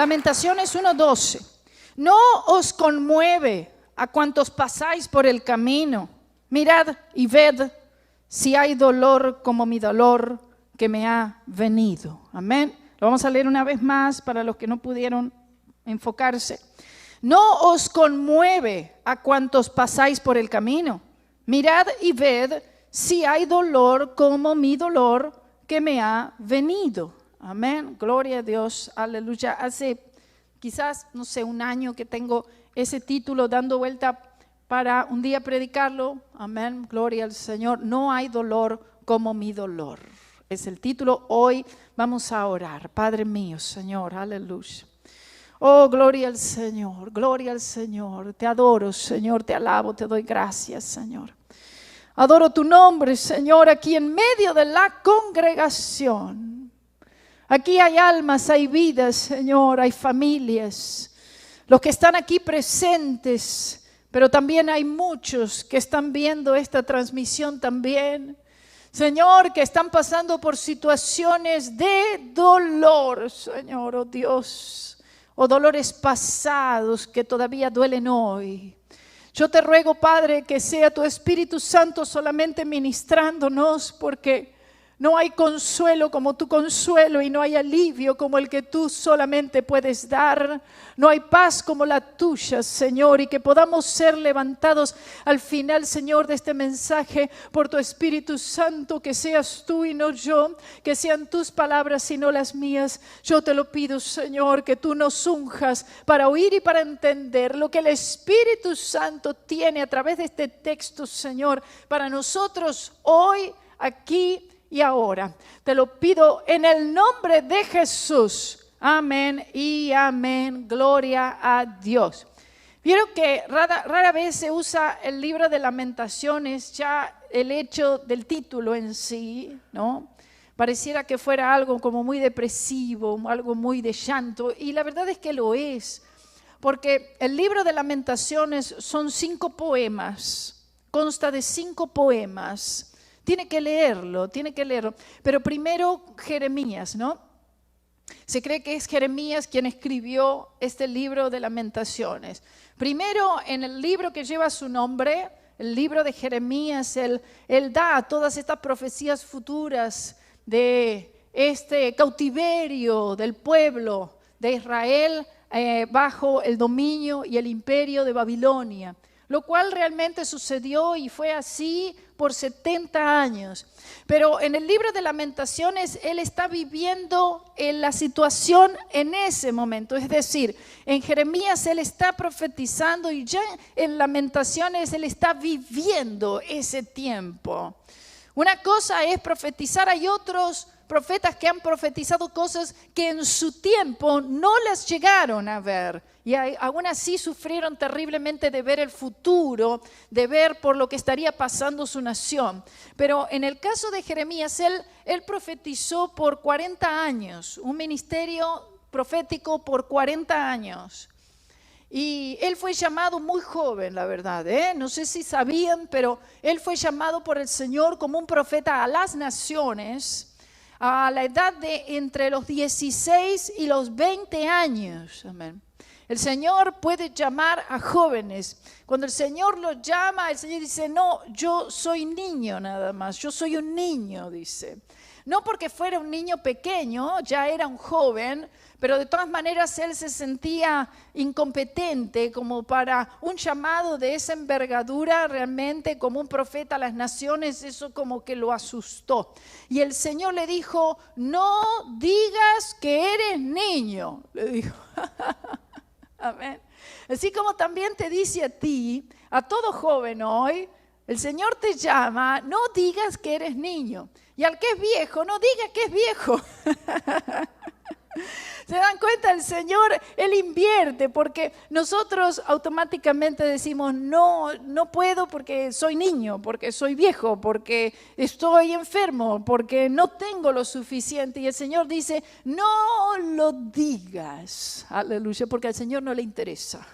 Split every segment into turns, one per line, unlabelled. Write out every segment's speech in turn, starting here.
Lamentaciones 1:12. No os conmueve a cuantos pasáis por el camino. Mirad y ved si hay dolor como mi dolor que me ha venido. Amén. Lo vamos a leer una vez más para los que no pudieron enfocarse. No os conmueve a cuantos pasáis por el camino. Mirad y ved si hay dolor como mi dolor que me ha venido. Amén. Gloria a Dios. Aleluya. Hace quizás, no sé, un año que tengo ese título dando vuelta para un día predicarlo. Amén. Gloria al Señor. No hay dolor como mi dolor. Es el título. Hoy vamos a orar. Padre mío, Señor. Aleluya. Oh, gloria al Señor. Gloria al Señor. Te adoro, Señor. Te alabo. Te doy gracias, Señor. Adoro tu nombre, Señor, aquí en medio de la congregación. Aquí hay almas, hay vidas, Señor, hay familias. Los que están aquí presentes, pero también hay muchos que están viendo esta transmisión también. Señor, que están pasando por situaciones de dolor, Señor, oh Dios. O dolores pasados que todavía duelen hoy. Yo te ruego, Padre, que sea tu Espíritu Santo solamente ministrándonos, porque no hay consuelo como tu consuelo y no hay alivio como el que tú solamente puedes dar. No hay paz como la tuya, Señor, y que podamos ser levantados al final, Señor, de este mensaje por tu Espíritu Santo, que seas tú y no yo, que sean tus palabras y no las mías. Yo te lo pido, Señor, que tú nos unjas para oír y para entender lo que el Espíritu Santo tiene a través de este texto, Señor, para nosotros hoy, aquí y ahora. Te lo pido en el nombre de Jesús. Amén y amén. Gloria a Dios. Vieron que rara vez se usa el libro de Lamentaciones, ya el hecho del título en sí, ¿no? Pareciera que fuera algo como muy depresivo, algo muy de llanto, y la verdad es que lo es, porque el libro de Lamentaciones son 5 poemas, consta de 5 poemas. Tiene que leerlo. Pero primero Jeremías, ¿no? Se cree que es Jeremías quien escribió este libro de Lamentaciones. Primero, en el libro que lleva su nombre, el libro de Jeremías, él da todas estas profecías futuras de este cautiverio del pueblo de Israel bajo el dominio y el imperio de Babilonia. Lo cual realmente sucedió y fue así por 70 años. Pero en el libro de Lamentaciones, él está viviendo la situación en ese momento. Es decir, en Jeremías él está profetizando y ya en Lamentaciones él está viviendo ese tiempo. Una cosa es profetizar, hay otros profetas que han profetizado cosas que en su tiempo no las llegaron a ver y aún así sufrieron terriblemente de ver el futuro, de ver por lo que estaría pasando su nación. Pero en el caso de Jeremías, él profetizó por 40 años, un ministerio profético por 40 años. Y él fue llamado muy joven, la verdad, no sé si sabían, pero él fue llamado por el Señor como un profeta a las naciones a la edad de entre los 16 y los 20 años. Amén. El Señor puede llamar a jóvenes. Cuando el Señor los llama, el Señor dice, no, yo soy niño nada más, yo soy un niño, dice. No porque fuera un niño pequeño, ya era un joven, pero de todas maneras él se sentía incompetente como para un llamado de esa envergadura, realmente como un profeta a las naciones, eso como que lo asustó. Y el Señor le dijo, no digas que eres niño, le dijo. Amén. Así como también te dice a ti, a todo joven hoy, el Señor te llama, no digas que eres niño. Y al que es viejo, no diga que es viejo. ¿Se dan cuenta? El Señor, Él invierte, porque nosotros automáticamente decimos, no puedo porque soy niño, porque soy viejo, porque estoy enfermo, porque no tengo lo suficiente. Y el Señor dice, no lo digas, aleluya, porque al Señor no le interesa.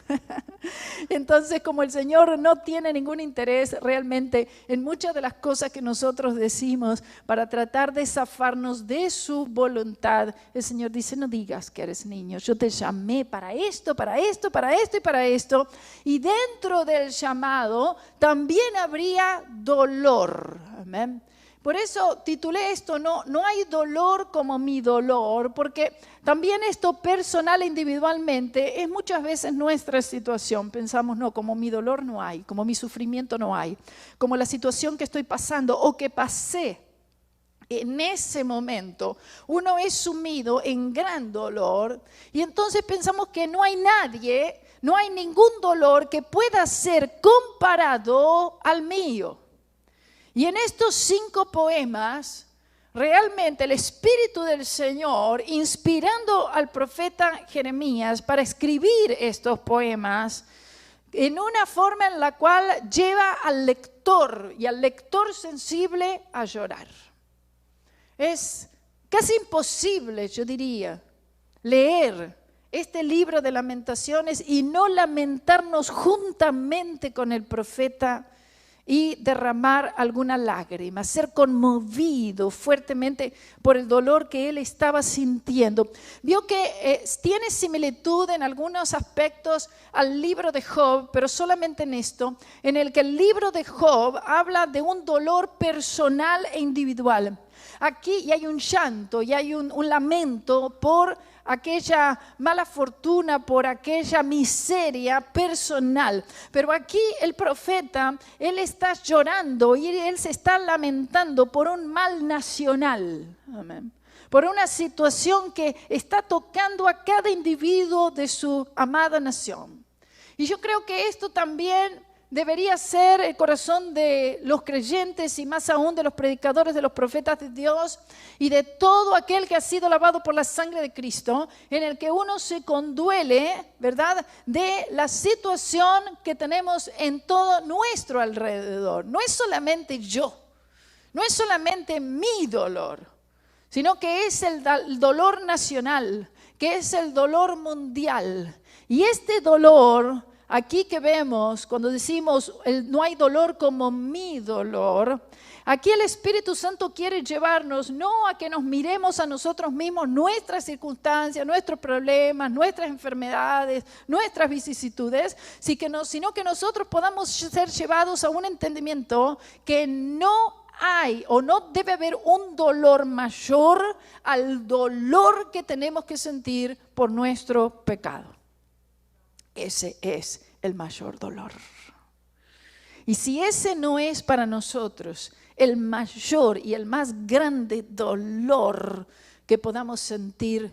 Entonces, como el Señor no tiene ningún interés realmente en muchas de las cosas que nosotros decimos para tratar de zafarnos de su voluntad, el Señor dice, no digas. sabías que eres niño. Yo te llamé para esto, para esto, para esto y para esto. Y dentro del llamado también habría dolor. Amén. Por eso titulé esto, no hay dolor como mi dolor, porque también esto personal e individualmente es muchas veces nuestra situación. Pensamos, no, como mi dolor no hay, como mi sufrimiento no hay, como la situación que estoy pasando o que pasé. En ese momento uno es sumido en gran dolor y entonces pensamos que no hay nadie, no hay ningún dolor que pueda ser comparado al mío. Y en estos 5 poemas, realmente el Espíritu del Señor, inspirando al profeta Jeremías para escribir estos poemas, en una forma en la cual lleva al lector y al lector sensible a llorar. Es casi imposible, yo diría, leer este libro de Lamentaciones y no lamentarnos juntamente con el profeta y derramar alguna lágrima, ser conmovido fuertemente por el dolor que él estaba sintiendo. Vio que tiene similitud en algunos aspectos al libro de Job, pero solamente en esto, en el que el libro de Job habla de un dolor personal e individual. Aquí ya hay un llanto, ya hay un lamento por aquella mala fortuna, por aquella miseria personal. Pero aquí el profeta, él está llorando y él se está lamentando por un mal nacional. Amén. Por una situación que está tocando a cada individuo de su amada nación. Y yo creo que esto también debería ser el corazón de los creyentes y más aún de los predicadores, de los profetas de Dios y de todo aquel que ha sido lavado por la sangre de Cristo, en el que uno se conduele, ¿verdad?, de la situación que tenemos en todo nuestro alrededor. No es solamente yo, no es solamente mi dolor, sino que es el dolor nacional, que es el dolor mundial. Y este dolor, aquí que vemos, cuando decimos no hay dolor como mi dolor, aquí el Espíritu Santo quiere llevarnos no a que nos miremos a nosotros mismos, nuestras circunstancias, nuestros problemas, nuestras enfermedades, nuestras vicisitudes, sino que nosotros podamos ser llevados a un entendimiento que no hay o no debe haber un dolor mayor al dolor que tenemos que sentir por nuestro pecado. Ese es el mayor dolor. Y si ese no es para nosotros el mayor y el más grande dolor que podamos sentir,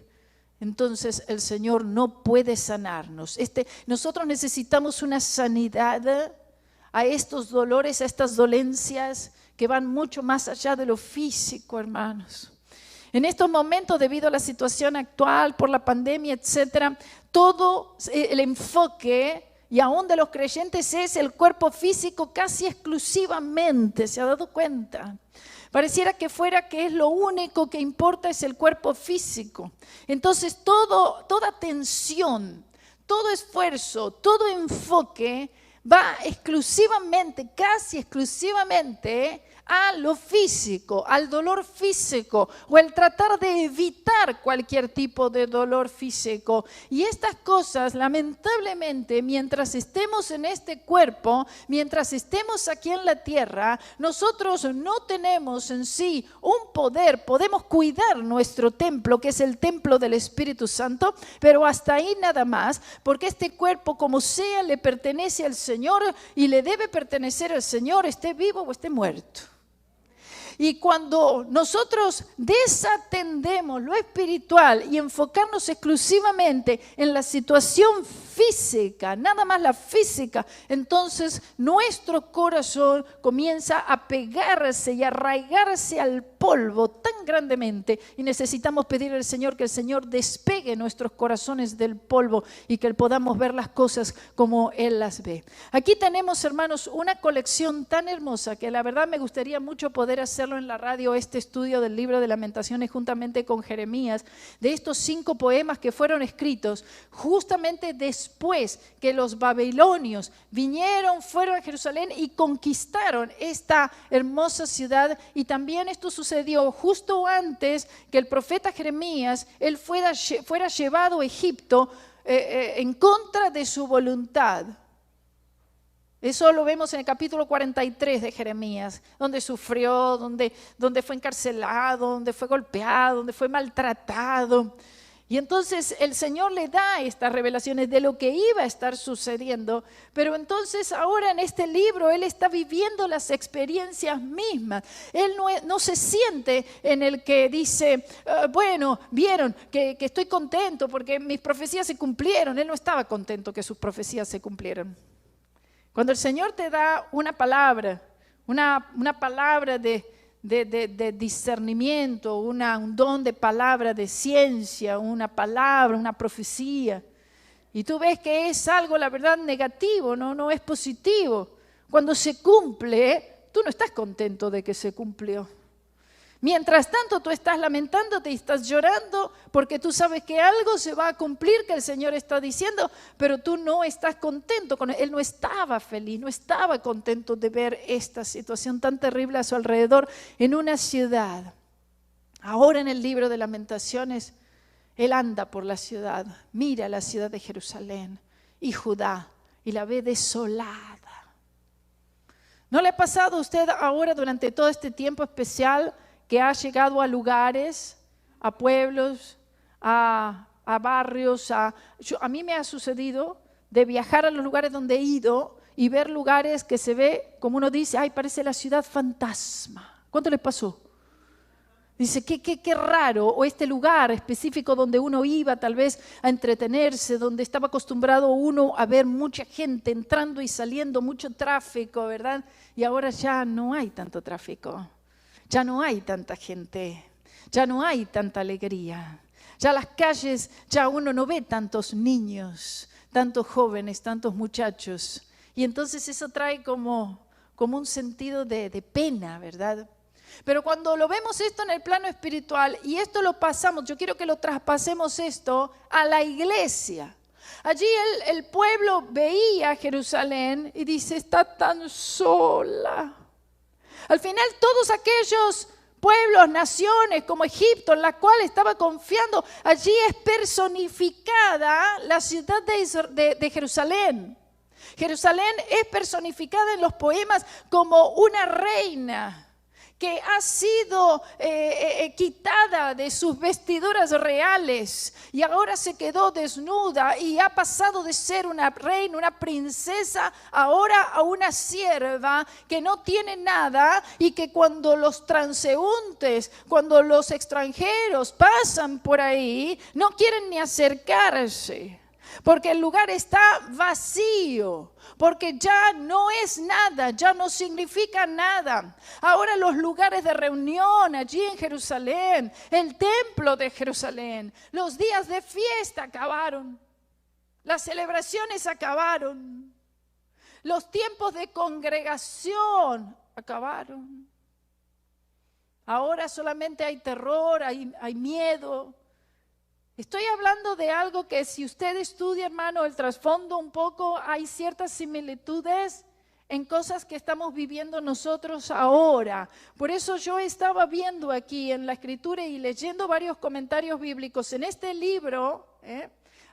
entonces el Señor no puede sanarnos. Nosotros necesitamos una sanidad a estos dolores, a estas dolencias que van mucho más allá de lo físico, hermanos. En estos momentos, debido a la situación actual, por la pandemia, etcétera, todo el enfoque, y aún de los creyentes, es el cuerpo físico casi exclusivamente. ¿Se ha dado cuenta? Pareciera que fuera que es lo único que importa es el cuerpo físico. Entonces, toda atención, todo esfuerzo, todo enfoque va exclusivamente, casi exclusivamente, a lo físico, al dolor físico o el tratar de evitar cualquier tipo de dolor físico. Y estas cosas, lamentablemente, mientras estemos en este cuerpo, mientras estemos aquí en la tierra, nosotros no tenemos en sí un poder. Podemos cuidar nuestro templo, que es el templo del Espíritu Santo, pero hasta ahí nada más, porque este cuerpo, como sea, le pertenece al Señor y le debe pertenecer al Señor, esté vivo o esté muerto. Y cuando nosotros desatendemos lo espiritual y enfocarnos exclusivamente en la situación física, nada más la física, entonces nuestro corazón comienza a pegarse y arraigarse al polvo tan grandemente y necesitamos pedirle al Señor que el Señor despegue nuestros corazones del polvo y que podamos ver las cosas como Él las ve. Aquí tenemos, hermanos, una colección tan hermosa que la verdad me gustaría mucho poder hacerlo en la radio, este estudio del libro de Lamentaciones juntamente con Jeremías, de estos 5 poemas que fueron escritos justamente después después que los babilonios fueron a Jerusalén y conquistaron esta hermosa ciudad. Y también esto sucedió justo antes que el profeta Jeremías, él fuera llevado a Egipto en contra de su voluntad. Eso lo vemos en el capítulo 43 de Jeremías, donde sufrió, donde fue encarcelado, donde fue golpeado, donde fue maltratado. Y entonces el Señor le da estas revelaciones de lo que iba a estar sucediendo, pero entonces ahora en este libro Él está viviendo las experiencias mismas. Él no se siente en el que dice, bueno, vieron que estoy contento porque mis profecías se cumplieron. Él no estaba contento que sus profecías se cumplieran. Cuando el Señor te da una palabra, una palabra de discernimiento, un don de palabra de ciencia, una palabra, una profecía, y tú ves que es algo, la verdad, negativo, no es positivo. Cuando se cumple, tú no estás contento de que se cumplió. Mientras tanto, tú estás lamentándote y estás llorando porque tú sabes que algo se va a cumplir que el Señor está diciendo, pero tú no estás contento con él. Él no estaba feliz, no estaba contento de ver esta situación tan terrible a su alrededor en una ciudad. Ahora en el libro de Lamentaciones, él anda por la ciudad, mira la ciudad de Jerusalén y Judá y la ve desolada. ¿No le ha pasado a usted ahora durante todo este tiempo especial que ha llegado a lugares, a pueblos, a barrios? A mí me ha sucedido de viajar a los lugares donde he ido y ver lugares que se ve, como uno dice, ay, parece la ciudad fantasma. ¿Cuánto les pasó? Dice, qué raro, o este lugar específico donde uno iba tal vez a entretenerse, donde estaba acostumbrado uno a ver mucha gente entrando y saliendo, mucho tráfico, ¿verdad? Y ahora ya no hay tanto tráfico. Ya no hay tanta gente, ya no hay tanta alegría. Ya las calles, ya uno no ve tantos niños, tantos jóvenes, tantos muchachos. Y entonces eso trae como un sentido de pena, ¿verdad? Pero cuando lo vemos esto en el plano espiritual, y esto lo pasamos, yo quiero que lo traspasemos esto a la iglesia. Allí el pueblo veía a Jerusalén y dice, está tan sola. Al final todos aquellos pueblos, naciones como Egipto, en la cual estaba confiando, allí es personificada la ciudad de Jerusalén. Jerusalén es personificada en los poemas como una reina que ha sido quitada de sus vestiduras reales y ahora se quedó desnuda y ha pasado de ser una reina, una princesa, ahora a una sierva que no tiene nada y que cuando los transeúntes, cuando los extranjeros pasan por ahí, no quieren ni acercarse. Porque el lugar está vacío, porque ya no es nada, ya no significa nada. Ahora los lugares de reunión allí en Jerusalén, el templo de Jerusalén, los días de fiesta acabaron, las celebraciones acabaron, los tiempos de congregación acabaron. Ahora solamente hay terror, hay miedo. Estoy hablando de algo que si usted estudia, hermano, el trasfondo un poco, hay ciertas similitudes en cosas que estamos viviendo nosotros ahora. Por eso yo estaba viendo aquí en la Escritura y leyendo varios comentarios bíblicos. En este libro,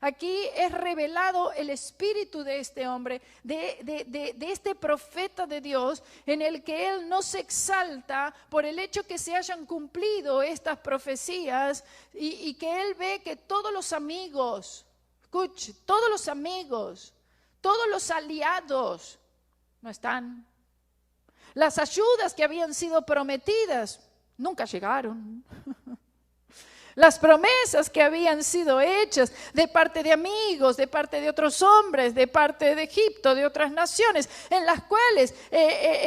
aquí es revelado el espíritu de este hombre, de este profeta de Dios, en el que él no se exalta por el hecho que se hayan cumplido estas profecías y que él ve que todos los amigos, escuche, todos los amigos, todos los aliados no están. Las ayudas que habían sido prometidas nunca llegaron. Las promesas que habían sido hechas de parte de amigos, de parte de otros hombres, de parte de Egipto, de otras naciones, en las cuales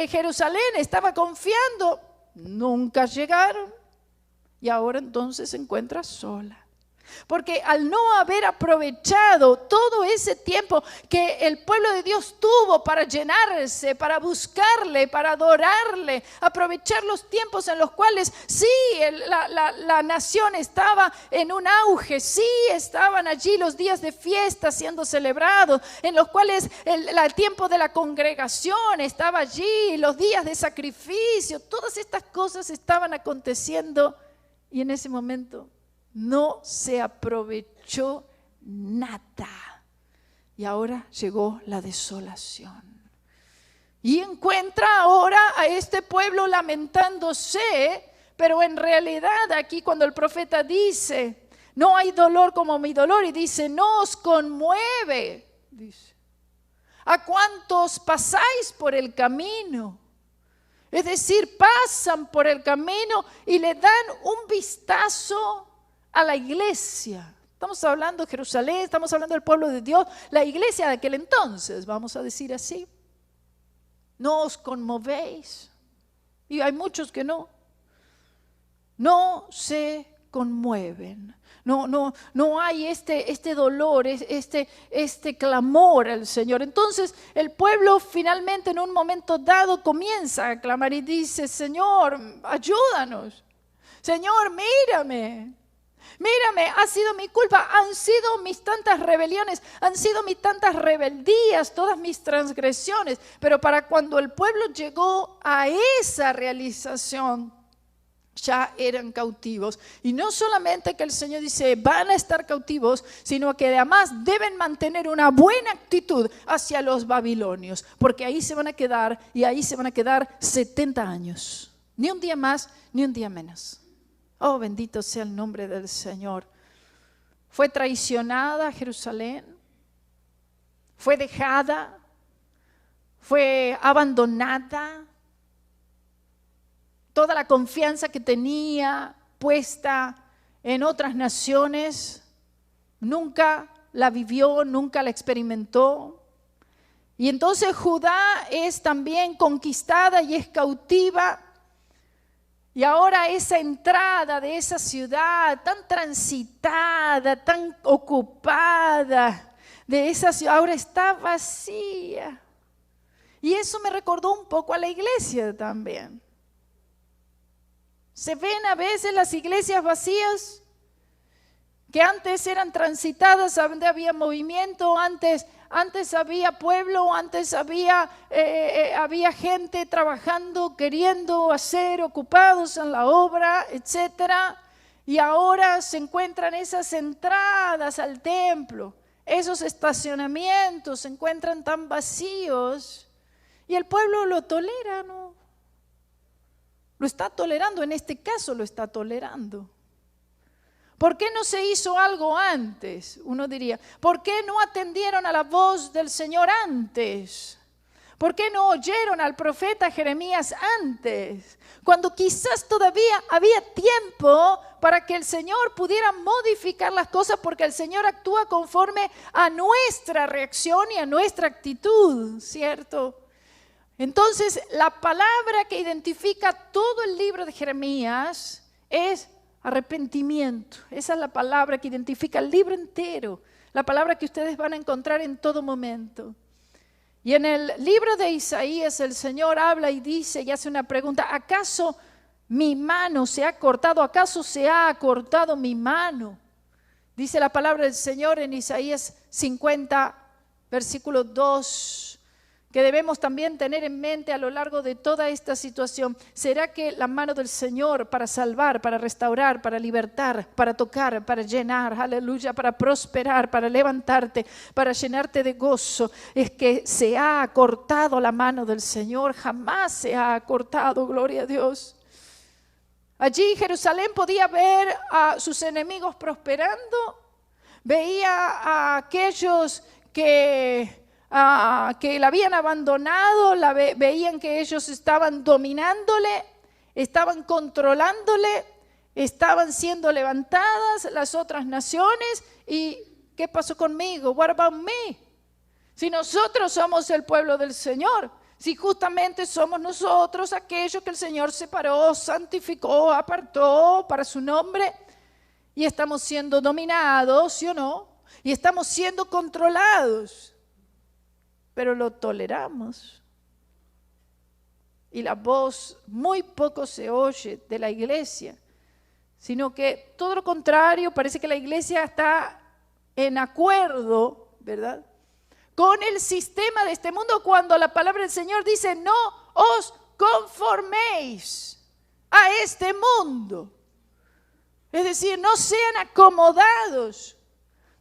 Jerusalén estaba confiando, nunca llegaron. Y ahora entonces se encuentra sola. Porque al no haber aprovechado todo ese tiempo que el pueblo de Dios tuvo para llenarse, para buscarle, para adorarle, aprovechar los tiempos en los cuales sí, la nación estaba en un auge, sí, estaban allí los días de fiesta siendo celebrados, en los cuales el tiempo de la congregación estaba allí, los días de sacrificio, todas estas cosas estaban aconteciendo y en ese momento no se aprovechó nada. Y ahora llegó la desolación. Y encuentra ahora a este pueblo lamentándose, pero en realidad aquí cuando el profeta dice, no hay dolor como mi dolor, y dice, no os conmueve, dice, ¿a cuántos pasáis por el camino? Es decir, pasan por el camino y le dan un vistazo a la iglesia. Estamos hablando de Jerusalén, estamos hablando del pueblo de Dios, la iglesia de aquel entonces, vamos a decir así. No os conmovéis. Y hay muchos que no se conmueven. No hay este dolor, este clamor al Señor. Entonces el pueblo finalmente en un momento dado comienza a clamar y dice, Señor, ayúdanos. Señor, mírame. Mírame, ha sido mi culpa, han sido mis tantas rebeliones, han sido mis tantas rebeldías, todas mis transgresiones. Pero para cuando el pueblo llegó a esa realización, ya eran cautivos. Y no solamente que el Señor dice, van a estar cautivos, sino que además deben mantener una buena actitud hacia los babilonios, porque ahí se van a quedar y ahí se van a quedar 70 años. Ni un día más, ni un día menos. Oh, bendito sea el nombre del Señor. Fue traicionada Jerusalén, fue dejada, fue abandonada. Toda la confianza que tenía puesta en otras naciones, nunca la vivió, nunca la experimentó. Y entonces Judá es también conquistada y es cautiva. Y ahora esa entrada de esa ciudad tan transitada, tan ocupada, de esa ciudad ahora está vacía. Y eso me recordó un poco a la iglesia también. Se ven a veces las iglesias vacías, que antes eran transitadas, donde había movimiento, antes había pueblo, antes había gente trabajando, queriendo hacer, ocupados en la obra, etcétera. Y ahora se encuentran esas entradas al templo, esos estacionamientos se encuentran tan vacíos y el pueblo lo tolera, ¿no? Lo está tolerando, en este caso lo está tolerando. ¿Por qué no se hizo algo antes? Uno diría, ¿por qué no atendieron a la voz del Señor antes? ¿Por qué no oyeron al profeta Jeremías antes? Cuando quizás todavía había tiempo para que el Señor pudiera modificar las cosas, porque el Señor actúa conforme a nuestra reacción y a nuestra actitud, ¿cierto? Entonces, la palabra que identifica todo el libro de Jeremías es arrepentimiento. Esa es la palabra que identifica el libro entero, la palabra que ustedes van a encontrar en todo momento. Y en el libro de Isaías el Señor habla y dice y hace una pregunta, ¿acaso mi mano se ha cortado? ¿Acaso se ha acortado mi mano? Dice la palabra del Señor en Isaías 50, versículo 2, que debemos también tener en mente a lo largo de toda esta situación. ¿Será que la mano del Señor para salvar, para restaurar, para libertar, para tocar, para llenar, aleluya, para prosperar, para levantarte, para llenarte de gozo, es que se ha acortado la mano del Señor? Jamás se ha acortado, gloria a Dios. Allí Jerusalén podía ver a sus enemigos prosperando, veía a aquellos que la habían abandonado, veían que ellos estaban dominándole, estaban controlándole, estaban siendo levantadas las otras naciones. ¿Y qué pasó conmigo? What about me? Si nosotros somos el pueblo del Señor, si justamente somos nosotros aquellos que el Señor separó, santificó, apartó para su nombre. y estamos siendo dominados, ¿sí o no? Y estamos siendo controlados, pero lo toleramos. Y la voz muy poco se oye de la iglesia, sino que todo lo contrario, parece que la iglesia está en acuerdo, ¿verdad?, con el sistema de este mundo, cuando la palabra del Señor dice: no os conforméis a este mundo. Es decir, no sean acomodados,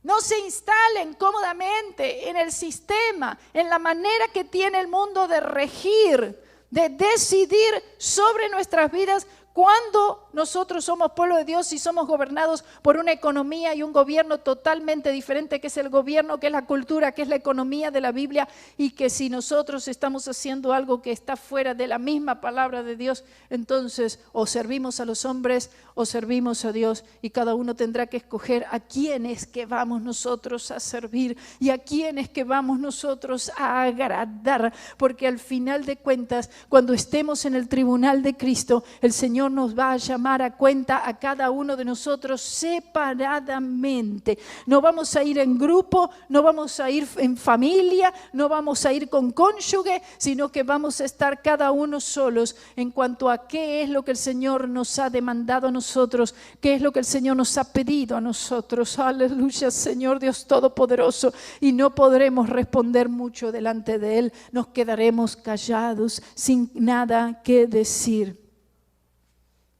no se instalen cómodamente en el sistema, en la manera que tiene el mundo de regir, de decidir sobre nuestras vidas, cuando nosotros somos pueblo de Dios y somos gobernados por una economía y un gobierno totalmente diferente, que es el gobierno, que es la cultura, que es la economía de la Biblia, y que si nosotros estamos haciendo algo que está fuera de la misma palabra de Dios, entonces o servimos a los hombres o servimos a Dios, y cada uno tendrá que escoger a quién es que vamos nosotros a servir y a quién es que vamos nosotros a agradar, porque al final de cuentas, cuando estemos en el tribunal de Cristo, el Señor nos va a llamar a cuenta a cada uno de nosotros separadamente. No vamos a ir en grupo, no vamos a ir en familia, no vamos a ir con cónyuge, sino que vamos a estar cada uno solos en cuanto a qué es lo que el Señor nos ha demandado a nosotros, qué es lo que el Señor nos ha pedido a nosotros. Aleluya, Señor Dios Todopoderoso. Y no podremos responder mucho delante de Él, nos quedaremos callados sin nada que decir.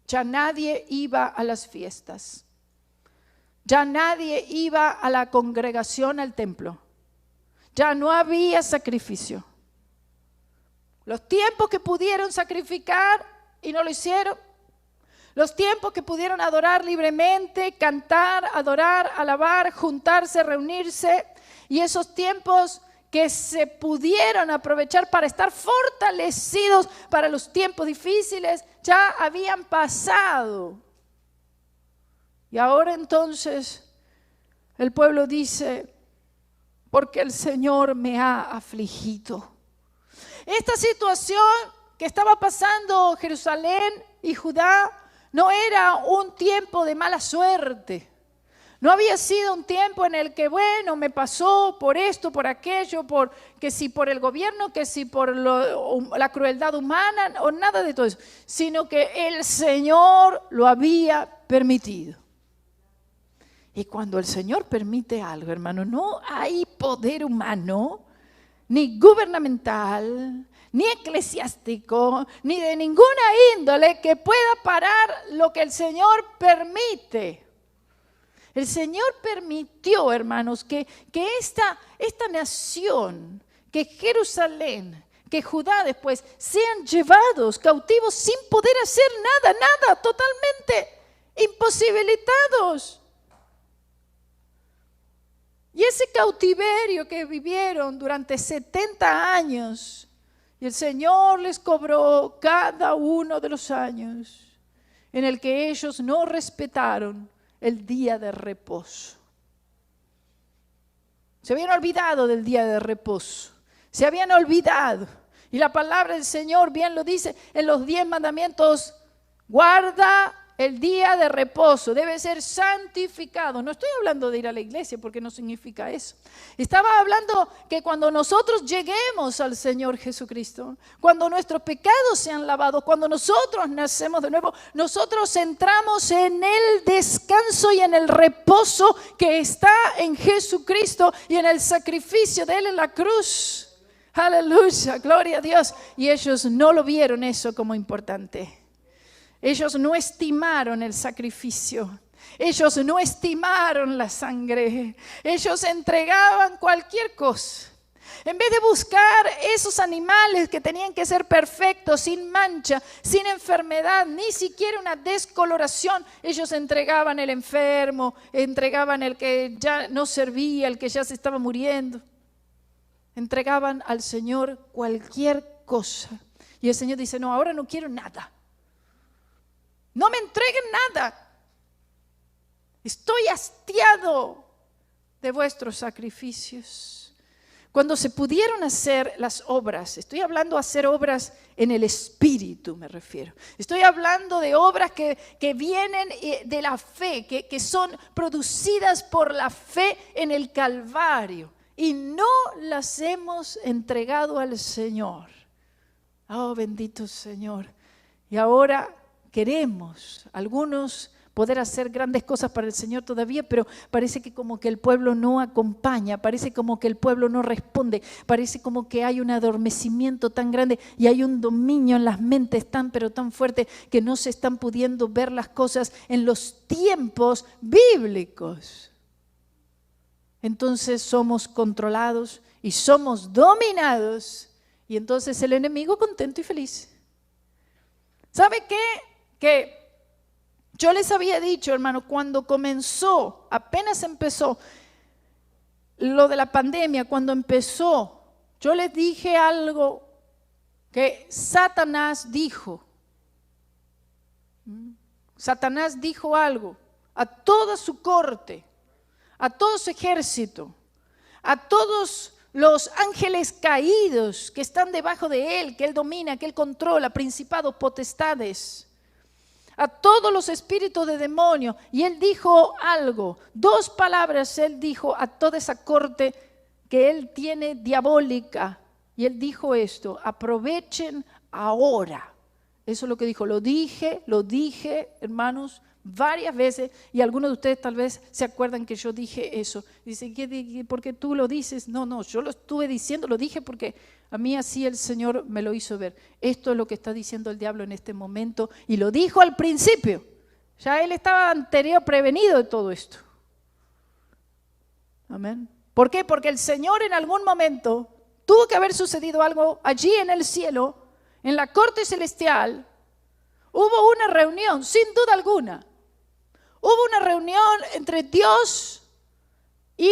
Ya nadie iba a las fiestas. Ya nadie iba a la congregación, al templo. Ya no había sacrificio. Los tiempos que pudieron sacrificar y no lo hicieron. Los tiempos que pudieron adorar libremente, cantar, adorar, alabar, juntarse, reunirse. Y esos tiempos que se pudieron aprovechar para estar fortalecidos para los tiempos difíciles, ya habían pasado. Y ahora entonces el pueblo dice: porque el Señor me ha afligido. Esta situación que estaba pasando Jerusalén y Judá no era un tiempo de mala suerte. No había sido un tiempo en el que, bueno, me pasó por esto, por aquello, que si por el gobierno, que si por la crueldad humana, o nada de todo eso, sino que el Señor lo había permitido. Y cuando el Señor permite algo, hermano, no hay poder humano, ni gubernamental, ni eclesiástico, ni de ninguna índole que pueda parar lo que el Señor permite. El Señor permitió, hermanos, que esta nación, que Jerusalén, que Judá después, sean llevados cautivos sin poder hacer nada, totalmente imposibilitados. Y ese cautiverio que vivieron durante 70 años, y el Señor les cobró cada uno de los años en el que ellos no respetaron el día de reposo. Se habían olvidado del día de reposo. Se habían olvidado. Y la palabra del Señor bien lo dice en los 10 mandamientos: guarda el día de reposo, debe ser santificado. No estoy hablando de ir a la iglesia, porque no significa eso. Estaba hablando que cuando nosotros lleguemos al Señor Jesucristo, cuando nuestros pecados sean lavados, cuando nosotros nacemos de nuevo, nosotros entramos en el descanso y en el reposo que está en Jesucristo y en el sacrificio de Él en la cruz. Aleluya, gloria a Dios. Y ellos no lo vieron eso como importante. Ellos no estimaron el sacrificio. Ellos no estimaron la sangre. Ellos entregaban cualquier cosa. En vez de buscar esos animales que tenían que ser perfectos, sin mancha, sin enfermedad, ni siquiera una descoloración, ellos entregaban el enfermo, entregaban el que ya no servía, el que ya se estaba muriendo. Entregaban al Señor cualquier cosa. Y el Señor dice: no, ahora no quiero nada. No me entreguen nada. Estoy hastiado de vuestros sacrificios. cuando se pudieron hacer las obras, estoy hablando de hacer obras en el Espíritu, me refiero. Estoy hablando de obras que vienen de la fe, que son producidas por la fe en el Calvario. Y no las hemos entregado al Señor. Oh, bendito Señor. Y ahora queremos, algunos, poder hacer grandes cosas para el Señor todavía, pero parece que como que el pueblo no acompaña, parece como que el pueblo no responde, parece como que hay un adormecimiento tan grande y hay un dominio en las mentes tan pero tan fuerte que no se están pudiendo ver las cosas en los tiempos bíblicos. Entonces somos controlados y somos dominados y entonces el enemigo contento y feliz. ¿Sabe qué? Que yo les había dicho, hermano, cuando comenzó, apenas empezó lo de la pandemia, cuando empezó, yo les dije algo que Satanás dijo. Satanás dijo algo a toda su corte, a todo su ejército, a todos los ángeles caídos que están debajo de él, que él domina, que él controla, principados, potestades, a todos los espíritus de demonio. Y él dijo algo, 2 palabras él dijo a toda esa corte que él tiene diabólica. Y él dijo esto: aprovechen ahora. Eso es lo que dijo. Lo dije, hermanos, varias veces. Y algunos de ustedes tal vez se acuerdan que yo dije eso. Dicen, ¿por qué tú lo dices? No, yo lo estuve diciendo, lo dije porque a mí así el Señor me lo hizo ver. Esto es lo que está diciendo el diablo en este momento. Y lo dijo al principio. Ya él estaba anterior prevenido de todo esto. Amén. ¿Por qué? Porque el Señor en algún momento tuvo que haber sucedido algo allí en el cielo, en la corte celestial. Hubo una reunión, sin duda alguna. Hubo una reunión entre Dios y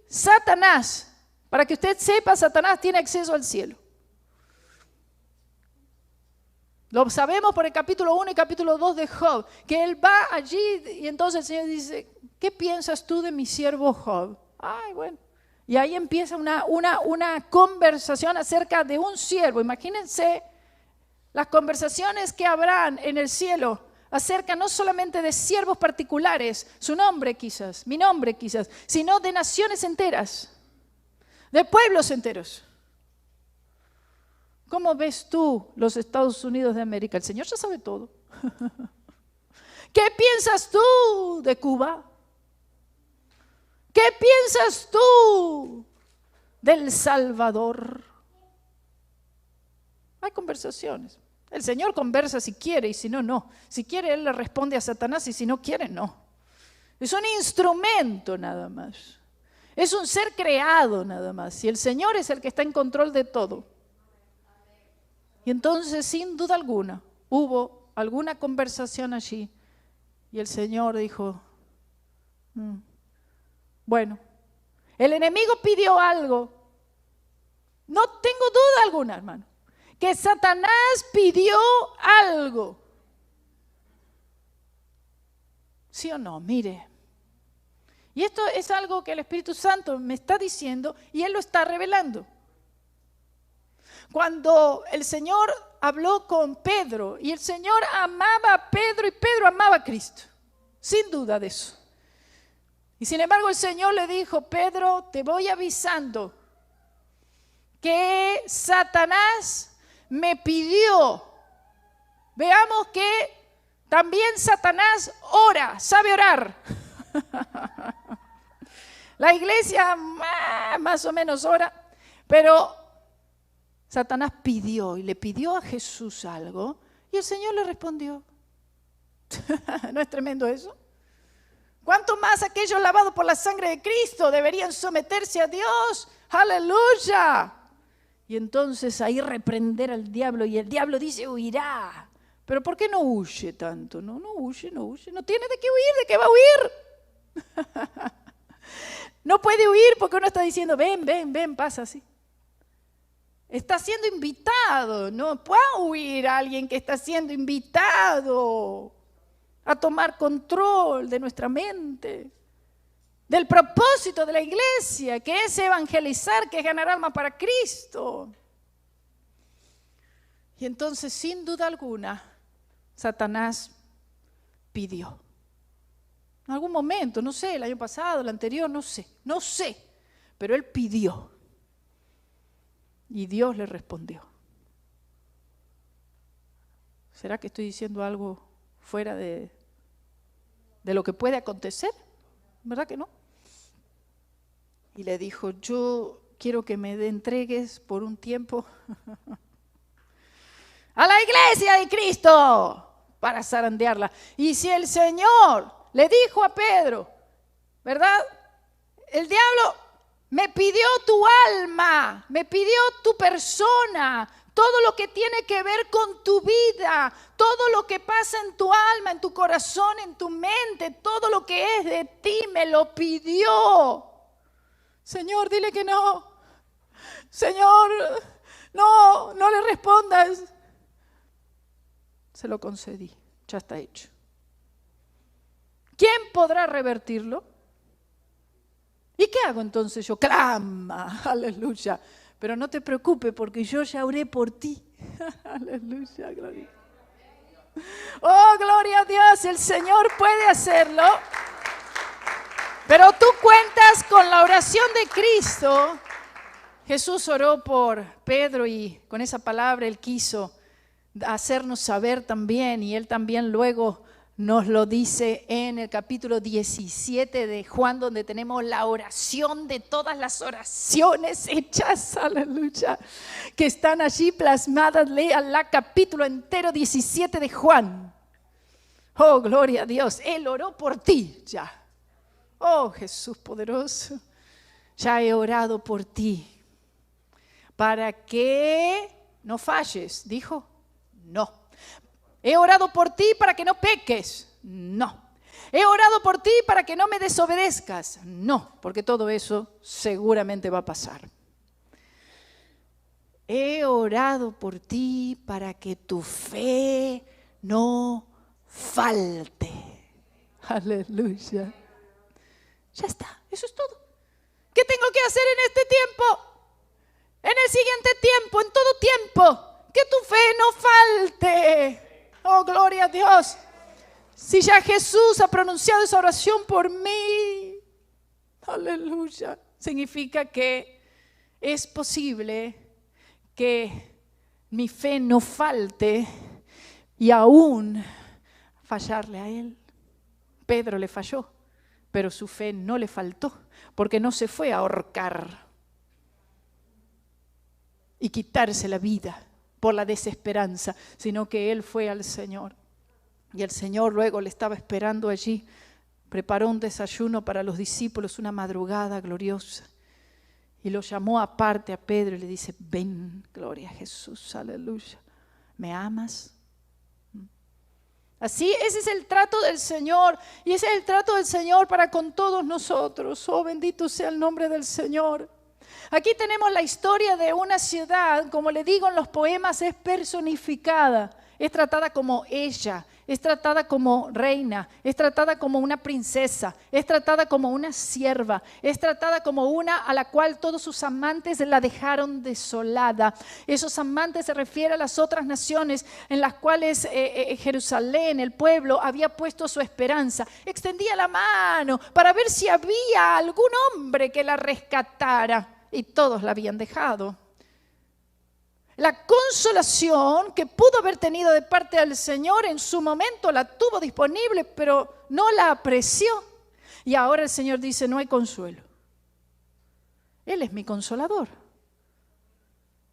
Satanás. Para que usted sepa, Satanás tiene acceso al cielo. Lo sabemos por el capítulo 1 y capítulo 2 de Job, que él va allí y entonces el Señor dice, ¿qué piensas tú de mi siervo Job? Ay, bueno. Y ahí empieza una conversación acerca de un siervo. Imagínense las conversaciones que habrán en el cielo acerca no solamente de siervos particulares, su nombre quizás, mi nombre quizás, sino de naciones enteras, de pueblos enteros. ¿Cómo ves tú los Estados Unidos de América? El Señor ya sabe todo. ¿Qué piensas tú de Cuba? ¿Qué piensas tú del Salvador? Hay conversaciones. El Señor conversa si quiere y si no, no. Si quiere, Él le responde a Satanás y si no quiere, no. Es un instrumento nada más. Es un ser creado nada más. Y el Señor es el que está en control de todo. Y entonces, sin duda alguna, hubo alguna conversación allí. Y el Señor dijo, bueno, el enemigo pidió algo. No tengo duda alguna, hermano, que Satanás pidió algo. ¿Sí o no? Mire. Y esto es algo que el Espíritu Santo me está diciendo y Él lo está revelando. Cuando el Señor habló con Pedro y el Señor amaba a Pedro y Pedro amaba a Cristo, sin duda de eso. Y sin embargo el Señor le dijo, Pedro, te voy avisando que Satanás me pidió. Veamos que también Satanás ora, sabe orar. La iglesia más o menos ora, pero Satanás pidió y le pidió a Jesús algo y el Señor le respondió. ¿No es tremendo eso? ¿Cuánto más aquellos lavados por la sangre de Cristo deberían someterse a Dios? ¡Aleluya! Y entonces ahí reprender al diablo y el diablo dice, huirá. ¿Pero por qué no huye tanto? No huye. No tiene de qué huir, ¿de qué va a huir? No puede huir porque uno está diciendo, ven, pasa así. Está siendo invitado, no puede huir a alguien que está siendo invitado a tomar control de nuestra mente. del propósito de la iglesia, que es evangelizar, que es ganar alma para Cristo. Y entonces, sin duda alguna, Satanás pidió. En algún momento, no sé, el año pasado, el anterior, no sé, pero él pidió. Y Dios le respondió. ¿Será que estoy diciendo algo fuera de lo que puede acontecer? ¿Verdad que no? Y le dijo, yo quiero que me entregues por un tiempo a la iglesia de Cristo para zarandearla. Y si el Señor le dijo a Pedro, ¿verdad? El diablo me pidió tu alma, me pidió tu persona, todo lo que tiene que ver con tu vida, todo lo que pasa en tu alma, en tu corazón, en tu mente, todo lo que es de ti me lo pidió. Señor, dile que no. Señor, no le respondas. Se lo concedí, ya está hecho. ¿Quién podrá revertirlo? ¿Y qué hago entonces yo? Clama, aleluya. Pero no te preocupes porque yo ya oré por ti. Aleluya, gloria. Oh, gloria a Dios, el Señor puede hacerlo. Pero tú cuentas con la oración de Cristo. Jesús oró por Pedro y con esa palabra Él quiso hacernos saber también, y Él también luego nos lo dice en el capítulo 17 de Juan, donde tenemos la oración de todas las oraciones hechas, aleluya, que están allí plasmadas. Lean el capítulo entero 17 de Juan. Oh, gloria a Dios, Él oró por ti ya. Oh, Jesús poderoso, ya he orado por ti para que no falles, dijo. No. He orado por ti para que no peques. No. He orado por ti para que no me desobedezcas. No, porque todo eso seguramente va a pasar. He orado por ti para que tu fe no falte. Aleluya. Ya está, eso es todo. ¿Qué tengo que hacer en este tiempo? En el siguiente tiempo, en todo tiempo. Que tu fe no falte. Oh, gloria a Dios. Si ya Jesús ha pronunciado esa oración por mí, aleluya, significa que es posible que mi fe no falte y aún fallarle a Él. Pedro le falló, pero su fe no le faltó, porque no se fue a ahorcar y quitarse la vida por la desesperanza, sino que él fue al Señor. Y el Señor luego le estaba esperando allí, preparó un desayuno para los discípulos, una madrugada gloriosa, y lo llamó aparte a Pedro y le dice, ven, gloria a Jesús, aleluya, ¿me amas? Así, ese es el trato del Señor, y ese es el trato del Señor para con todos nosotros. Oh, bendito sea el nombre del Señor. Aquí tenemos la historia de una ciudad, como le digo en los poemas, es personificada, es tratada como ella, es tratada como reina, es tratada como una princesa, es tratada como una sierva, es tratada como una a la cual todos sus amantes la dejaron desolada. Esos amantes se refieren a las otras naciones en las cuales Jerusalén, el pueblo, había puesto su esperanza. Extendía la mano para ver si había algún hombre que la rescatara. Y todos la habían dejado. La consolación que pudo haber tenido de parte del Señor en su momento la tuvo disponible, pero no la apreció. Y ahora el Señor dice, no hay consuelo. Él es mi consolador.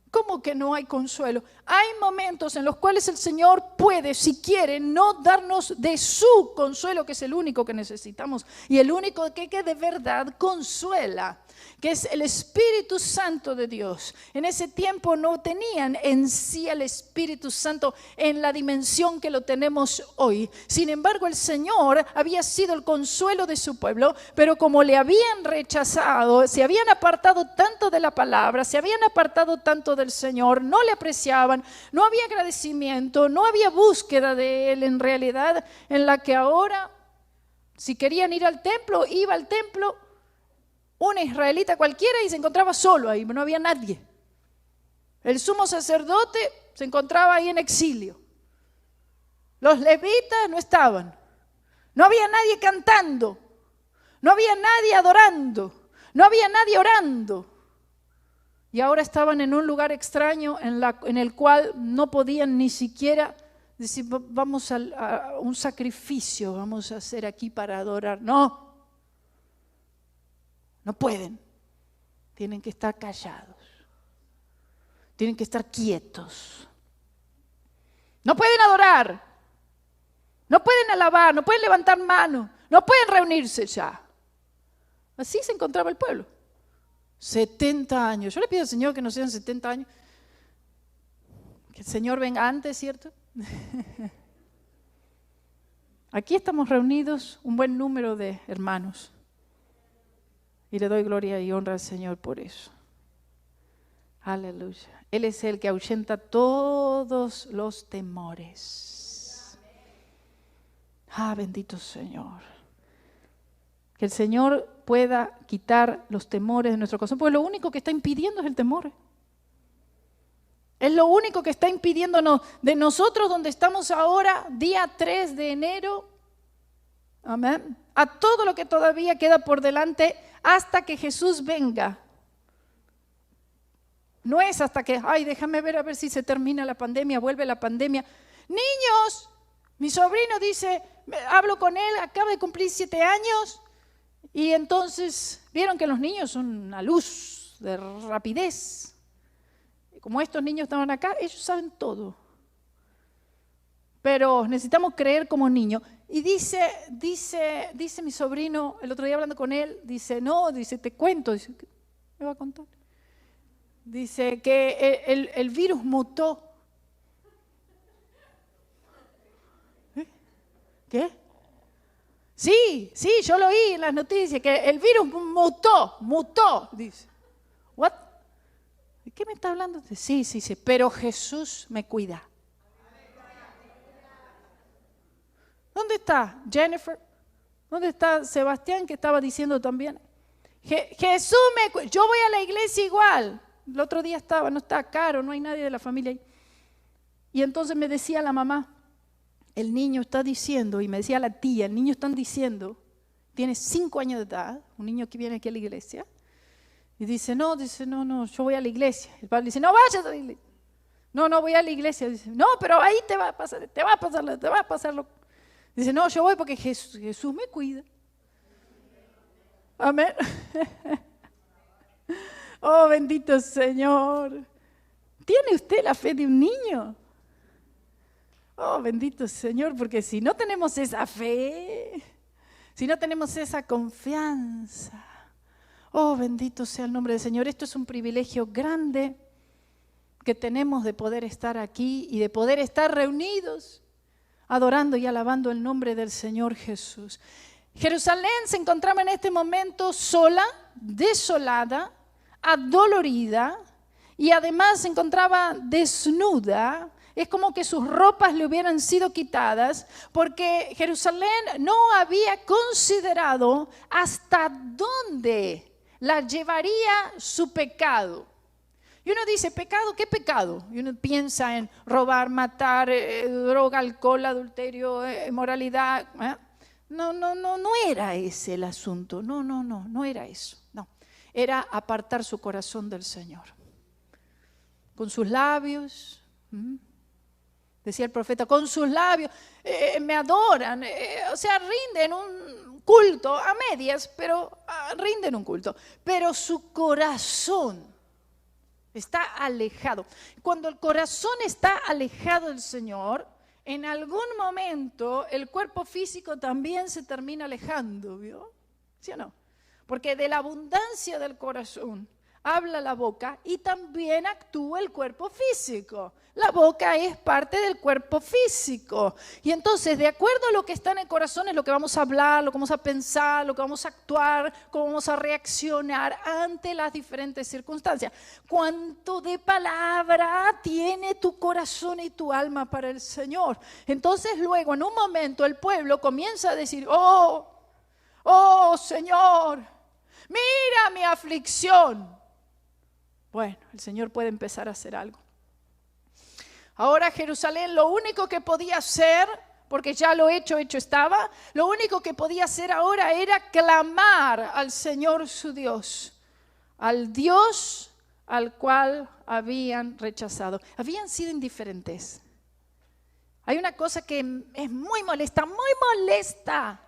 ¿Cómo que no hay consuelo? Hay momentos en los cuales el Señor puede, si quiere, no darnos de su consuelo, que es el único que necesitamos y el único que de verdad consuela, que es el Espíritu Santo de Dios. En ese tiempo no tenían en sí el Espíritu Santo en la dimensión que lo tenemos hoy. Sin embargo, el Señor había sido el consuelo de su pueblo, pero como le habían rechazado, se habían apartado tanto de la palabra, se habían apartado tanto del Señor, no le apreciaban, no había agradecimiento, no había búsqueda de Él en realidad, en la que ahora, si querían ir al templo, iba al templo, un israelita cualquiera y se encontraba solo ahí, no había nadie. El sumo sacerdote se encontraba ahí en exilio. Los levitas no estaban. No había nadie cantando. No había nadie adorando. No había nadie orando. Y ahora estaban en un lugar extraño en el cual no podían ni siquiera decir, vamos a un sacrificio, vamos a hacer aquí para adorar. No, no pueden. Tienen que estar callados. Tienen que estar quietos. No pueden adorar. No pueden alabar, no pueden levantar manos, no pueden reunirse ya. Así se encontraba el pueblo. 70 años. Yo le pido al Señor que no sean 70 años. Que el Señor venga antes, ¿cierto? Aquí estamos reunidos un buen número de hermanos. Y le doy gloria y honra al Señor por eso. Aleluya. Él es el que ahuyenta todos los temores. Bendito Señor. Que el Señor pueda quitar los temores de nuestro corazón, porque lo único que está impidiendo es el temor. Es lo único que está impidiéndonos de nosotros donde estamos ahora, día 3 de enero, amén, a todo lo que todavía queda por delante hasta que Jesús venga. No es hasta que, déjame ver a ver si se termina la pandemia, vuelve la pandemia. Niños, mi sobrino dice, hablo con él, acaba de cumplir 7 años y entonces vieron que los niños son una luz de rapidez. Como estos niños estaban acá, ellos saben todo. Pero necesitamos creer como niños. Y dice mi sobrino, el otro día hablando con él, dice, te cuento. Dice, ¿qué me va a contar? Dice que el virus mutó. ¿Qué? Sí, yo lo oí en las noticias, que el virus mutó, dice. ¿What? ¿De qué me está hablando? Sí, pero Jesús me cuida. ¿Dónde está Jennifer? ¿Dónde está Sebastián que estaba diciendo también? Jesús me cuida. Yo voy a la iglesia igual. El otro día no está Caro, no hay nadie de la familia ahí. Y entonces me decía la mamá, el niño está diciendo, y me decía la tía, el niño están diciendo, tiene 5 años de edad, un niño que viene aquí a la iglesia, y dice, no, yo voy a la iglesia. El padre dice, no vayas a la iglesia. No, voy a la iglesia. Dice, no, pero ahí te va a pasarlo. Dice, no, yo voy porque Jesús me cuida. Amén. Oh, bendito Señor. ¿Tiene usted la fe de un niño? Oh, bendito Señor, porque si no tenemos esa fe, si no tenemos esa confianza, oh, bendito sea el nombre del Señor. Esto es un privilegio grande que tenemos de poder estar aquí y de poder estar reunidos, adorando y alabando el nombre del Señor Jesús. Jerusalén se encontraba en este momento sola, desolada, adolorida y además se encontraba desnuda. Es como que sus ropas le hubieran sido quitadas porque Jerusalén no había considerado hasta dónde la llevaría su pecado. Y uno dice, ¿pecado? ¿Qué pecado? Y uno piensa en robar, matar, droga, alcohol, adulterio, inmoralidad. No era ese el asunto. No era eso. No. Era apartar su corazón del Señor. Con sus labios, decía el profeta, con sus labios me adoran, rinden un culto a medias, pero rinden un culto. Pero su corazón está alejado. Cuando el corazón está alejado del Señor, en algún momento el cuerpo físico también se termina alejando, ¿vio? ¿Sí o no? Porque de la abundancia del corazón habla la boca y también actúa el cuerpo físico. La boca es parte del cuerpo físico. Y entonces, de acuerdo a lo que está en el corazón, es lo que vamos a hablar, lo que vamos a pensar, lo que vamos a actuar, cómo vamos a reaccionar ante las diferentes circunstancias. ¿Cuánto de palabra tiene tu corazón y tu alma para el Señor? Entonces, luego, en un momento, el pueblo comienza a decir, oh Señor, Mira mi aflicción. Bueno, el Señor puede empezar a hacer algo. Ahora Jerusalén lo único que podía hacer, porque ya lo hecho estaba, lo único que podía hacer ahora era clamar al Señor su Dios, al Dios al cual habían rechazado. Habían sido indiferentes. Hay una cosa que es muy molesta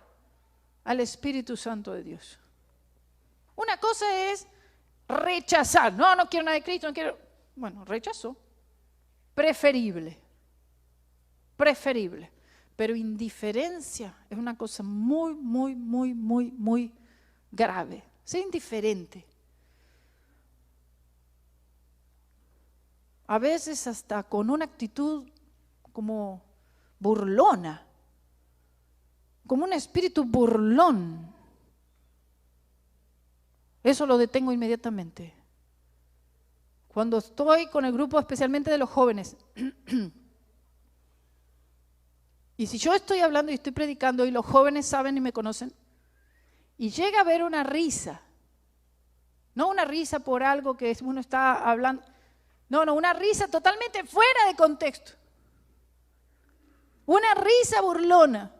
al Espíritu Santo de Dios. Una cosa es rechazar. No quiero nada de Cristo, no quiero. Bueno, rechazó. Preferible. Pero indiferencia es una cosa muy grave. Ser indiferente. A veces hasta con una actitud como burlona, como un espíritu burlón. Eso lo detengo inmediatamente. Cuando estoy con el grupo, especialmente de los jóvenes, y si yo estoy hablando y estoy predicando y los jóvenes saben y me conocen, y llega a haber una risa, no una risa por algo que uno está hablando, no, una risa totalmente fuera de contexto, una risa burlona,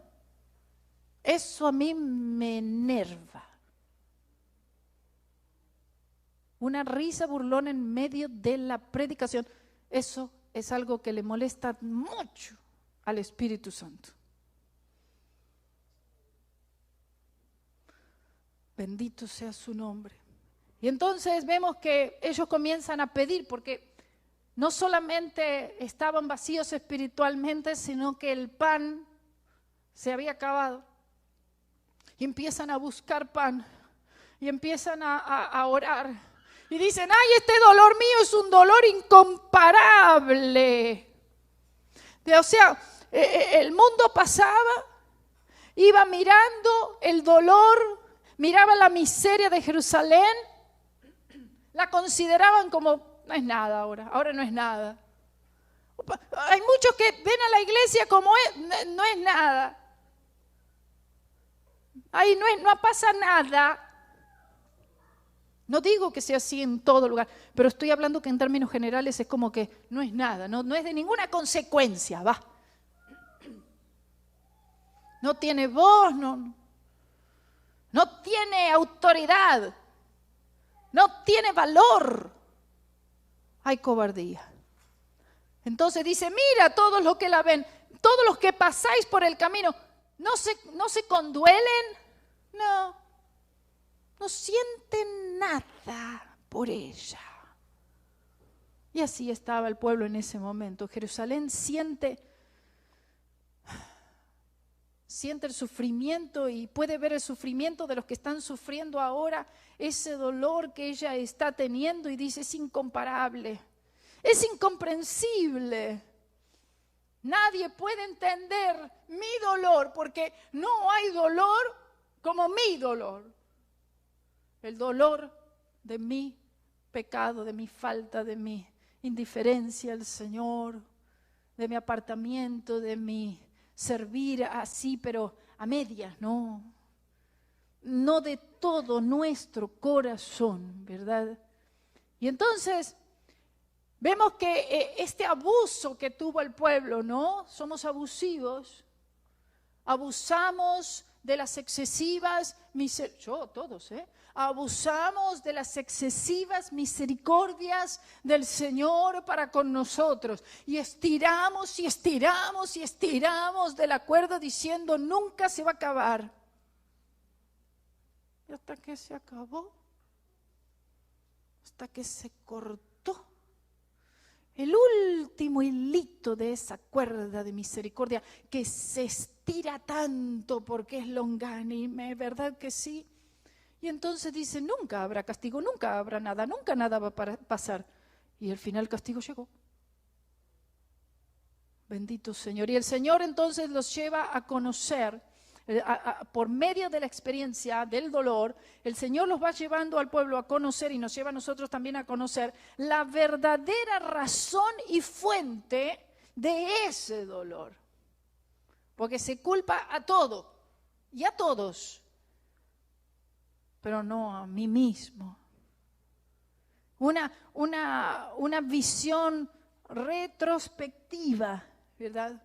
eso a mí me enerva. Una risa burlona en medio de la predicación, eso es algo que le molesta mucho al Espíritu Santo. Bendito sea su nombre. Y entonces vemos que ellos comienzan a pedir, porque no solamente estaban vacíos espiritualmente, sino que el pan se había acabado. Y empiezan a buscar pan, y empiezan a orar. Y dicen, ay, este dolor mío es un dolor incomparable. O sea, el mundo pasaba, iba mirando el dolor, miraba la miseria de Jerusalén, la consideraban como, no es nada ahora no es nada. Hay muchos que ven a la iglesia como no es nada. Ahí no pasa nada. No digo que sea así en todo lugar, pero estoy hablando que en términos generales es como que no es nada, no es de ninguna consecuencia, va. No tiene voz, no tiene autoridad, no tiene valor. Hay cobardía. Entonces dice, mira todos los que la ven, todos los que pasáis por el camino, ¿no se conduelen? No sienten nada por ella. Y así estaba el pueblo en ese momento. Jerusalén siente el sufrimiento y puede ver el sufrimiento de los que están sufriendo ahora, ese dolor que ella está teniendo y dice, es incomparable, es incomprensible. Nadie puede entender mi dolor porque no hay dolor como mi dolor. El dolor de mi pecado, de mi falta, de mi indiferencia al Señor, de mi apartamiento, de mi servir así, pero a medias, no de todo nuestro corazón, ¿verdad? Y entonces vemos que este abuso que tuvo el pueblo, ¿no? Somos abusivos, abusamos de las excesivas abusamos de las excesivas misericordias del Señor para con nosotros y estiramos de la cuerda diciendo nunca se va a acabar. Y hasta que se acabó, hasta que se cortó el último hilito de esa cuerda de misericordia que se estira tanto porque es longánime, ¿verdad que sí? Y entonces dice, nunca habrá castigo, nunca habrá nada, nunca nada va a pasar. Y al final el castigo llegó. Bendito Señor. Y el Señor entonces los lleva a conocer, por medio de la experiencia del dolor, el Señor los va llevando al pueblo a conocer y nos lleva a nosotros también a conocer la verdadera razón y fuente de ese dolor. Porque se culpa a todo y a todos. pero no a mí mismo. Una visión retrospectiva, ¿verdad?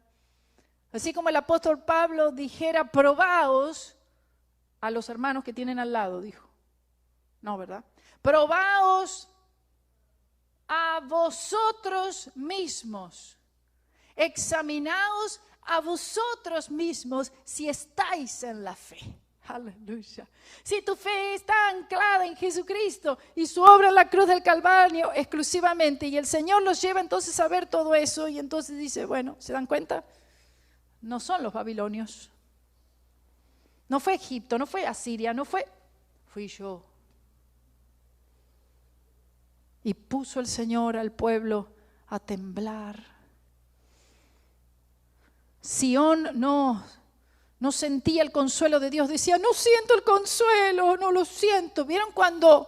Así como el apóstol Pablo dijera, probaos a los hermanos que tienen al lado, dijo. No, ¿verdad? Probaos a vosotros mismos. Examinaos a vosotros mismos si estáis en la fe. Aleluya. Si tu fe está anclada en Jesucristo y su obra en la cruz del Calvario exclusivamente, y el Señor los lleva entonces a ver todo eso, y entonces dice, bueno, ¿se dan cuenta? No son los babilonios. No fue Egipto, no fue Asiria, fui yo. Y puso el Señor al pueblo a temblar. Sión no sentía el consuelo de Dios, decía, no siento el consuelo, no lo siento. ¿Vieron cuando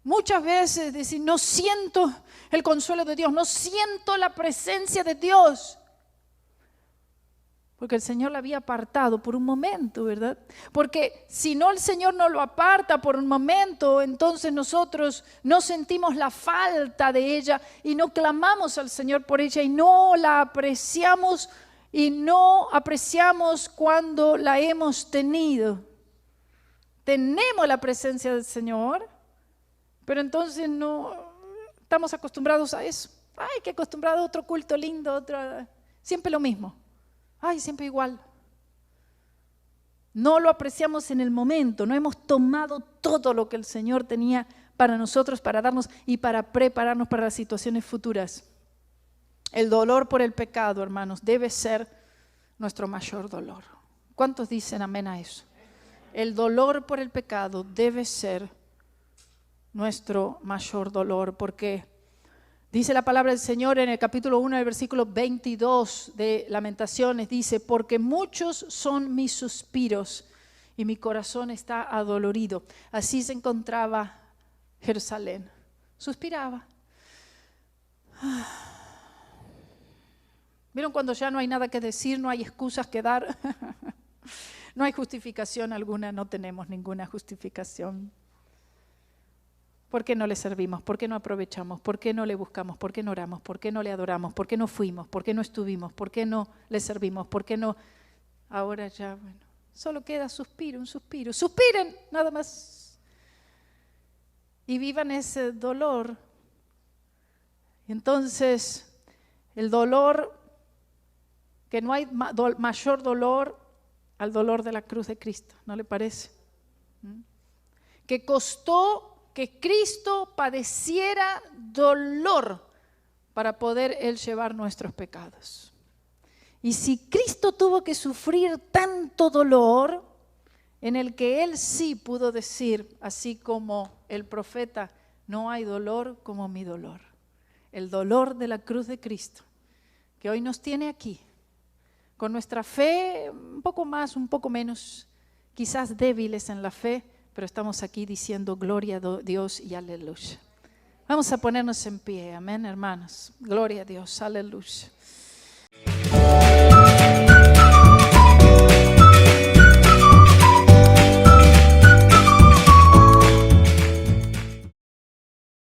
muchas veces decís, no siento el consuelo de Dios, no siento la presencia de Dios? Porque el Señor la había apartado por un momento, ¿verdad? Porque si no el Señor no lo aparta por un momento, entonces nosotros no sentimos la falta de ella y no clamamos al Señor por ella y no la apreciamos y no apreciamos cuando la hemos tenido. Tenemos la presencia del Señor, pero entonces no estamos acostumbrados a eso. Ay, qué acostumbrado a otro culto lindo, siempre lo mismo. Ay, siempre igual. No lo apreciamos en el momento, no hemos tomado todo lo que el Señor tenía para nosotros, para darnos y para prepararnos para las situaciones futuras. El dolor por el pecado, hermanos, debe ser nuestro mayor dolor. ¿Cuántos dicen amén a eso? El dolor por el pecado debe ser nuestro mayor dolor, porque dice la palabra del Señor en el capítulo 1, el versículo 22 de Lamentaciones, dice, porque muchos son mis suspiros y mi corazón está adolorido. Así se encontraba Jerusalén. Suspiraba. ¿Vieron cuando ya no hay nada que decir, no hay excusas que dar? No hay justificación alguna, no tenemos ninguna justificación. ¿Por qué no le servimos? ¿Por qué no aprovechamos? ¿Por qué no le buscamos? ¿Por qué no oramos? ¿Por qué no le adoramos? ¿Por qué no fuimos? ¿Por qué no estuvimos? ¿Por qué no le servimos? ¿Por qué no? Ahora ya, bueno, solo queda suspiro, un suspiro. Suspiren, nada más. Y vivan ese dolor. Entonces, el dolor, que no hay mayor dolor al dolor de la cruz de Cristo, ¿no le parece? Que costó que Cristo padeciera dolor para poder Él llevar nuestros pecados. Y si Cristo tuvo que sufrir tanto dolor, en el que Él sí pudo decir, así como el profeta, no hay dolor como mi dolor. El dolor de la cruz de Cristo, que hoy nos tiene aquí, con nuestra fe un poco más, un poco menos, quizás débiles en la fe, pero estamos aquí diciendo gloria a Dios y aleluya. Vamos a ponernos en pie, amén, hermanos. Gloria a Dios, aleluya.